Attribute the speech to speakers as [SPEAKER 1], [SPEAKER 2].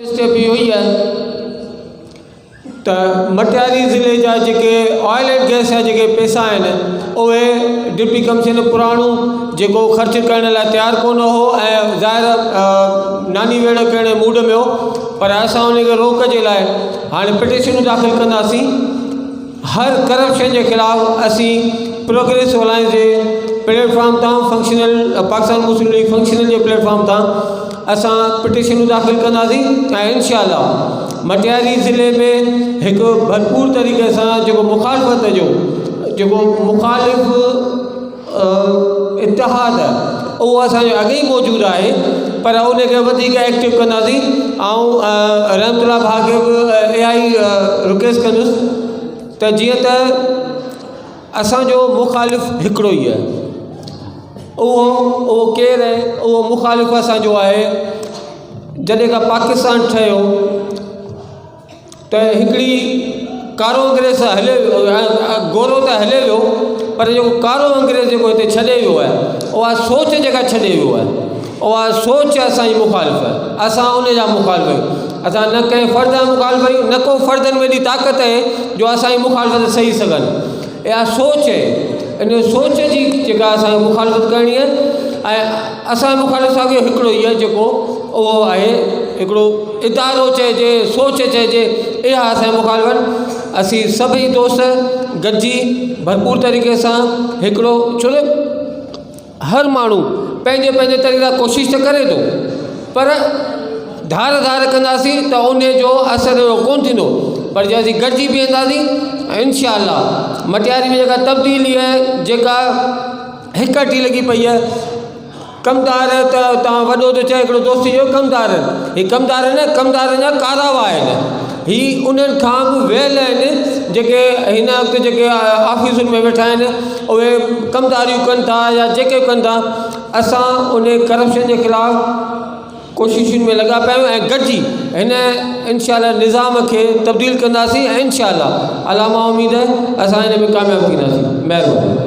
[SPEAKER 1] Step इहो ई आहे त मटियारी ज़िले जा जेके ऑयल एंड गैस जा जेके पैसा आहिनि उहे डिप्टी कमिश्नर पुराणो जेको ख़र्च करण लाइ तयारु कोन हो ऐं ज़ाहिर नानी वेड़ करण मूड में हो, पर असां उनखे रोक जे लाइ हाणे पिटिशनूं दाख़िल कंदासीं। हर करप्शन के खिलाफ़ असी प्रोग्रेसवालाइंस जे प्लेटफॉर्म तां फंक्शनल पाकिस्तान मुस्लिम लीग फंक्शनल जे प्लेटफॉर्म तां असां पिटिशनूं दाख़िल कंदासीं ऐं इंशाअल्लाह मटियारी ज़िले में एक भरपूर तरीक़े सां जेको मुखालफ़त जो जेको मुखालिफ़ इतिहाद उहो असांजो अॻे ई मौजूदु आहे, पर उनखे वधीक एक्टिव कंदासीं। ऐं रहमतुल्लाह भाउ खे बि इहा रिक्वेस्ट कंदुसि त जीअं त असांजो मुखालिफ़ हिकिड़ो ई आहे, उहो केरु आहे, उहो मुखालिफ़ असांजो आहे जॾहिं खां पाकिस्तान ठहियो त हिकिड़ी कारो अंग्रेज़ हले गोरो त हले वियो, पर जेको कारो अंग्रेज़ जेको हिते छॾे वियो आहे उहा सोच जेका छॾे वियो आहे उहा सोच असांजी मुखालिफ़ आहे। असां उन जा मुखालिफ़ आहियूं। असां न कंहिं फ़र्द जा मुखालिफ़ आहियूं, न को फ़र्दनि में एॾी ताक़त आहे जो असांजी मुखालिफ़त सही सघनि। इहा सोच आहे, इन सोच जी जेका असांखे मुखालिफ़त करणी आहे ऐं असांजो मुखालिफ़ असांखे हिकिड़ो ई आहे जेको उहो आहे हिकिड़ो इदारो चइजे, सोच चइजे, इहा असांजी मुखालिफ़त। असीं सभई दोस्त गॾिजी भरपूर तरीक़े सां हिकिड़ो, छो त हर माण्हू पंहिंजे पंहिंजे तरीक़े सां कोशिशि त करे थो, पर धार धार कंदासीं त उन जो असरु अहिड़ो कोन थींदो। पर जे असीं गॾिजी बीहंदासीं इंशाअल्लाह मटियारी में जेका तब्दीली आहे, जेका हिकटी लॻी पई आहे, कमदार त तव्हां वॾो थो चए हिकिड़ो दोस्ती जो कमदार, हीअ कमदार न कमदारनि जा कारावा आहिनि, हीअ उन्हनि खां बि वेल आहिनि जेके हिन वक़्तु जेके ऑफिसुनि में वेठा आहिनि उहे कमदारियूं कनि था या जेके कनि था। असां उन करप्शन जे ख़िलाफ़ कोशिशुनि में लॻा पिया आहियूं ऐं गॾिजी हिन इंशाअल्लाह निज़ाम खे तब्दील कंदासीं ऐं इंशाअल्लाह अलामा उमेद आहे असां हिन में कामयाबु थींदासीं। महिरबानी।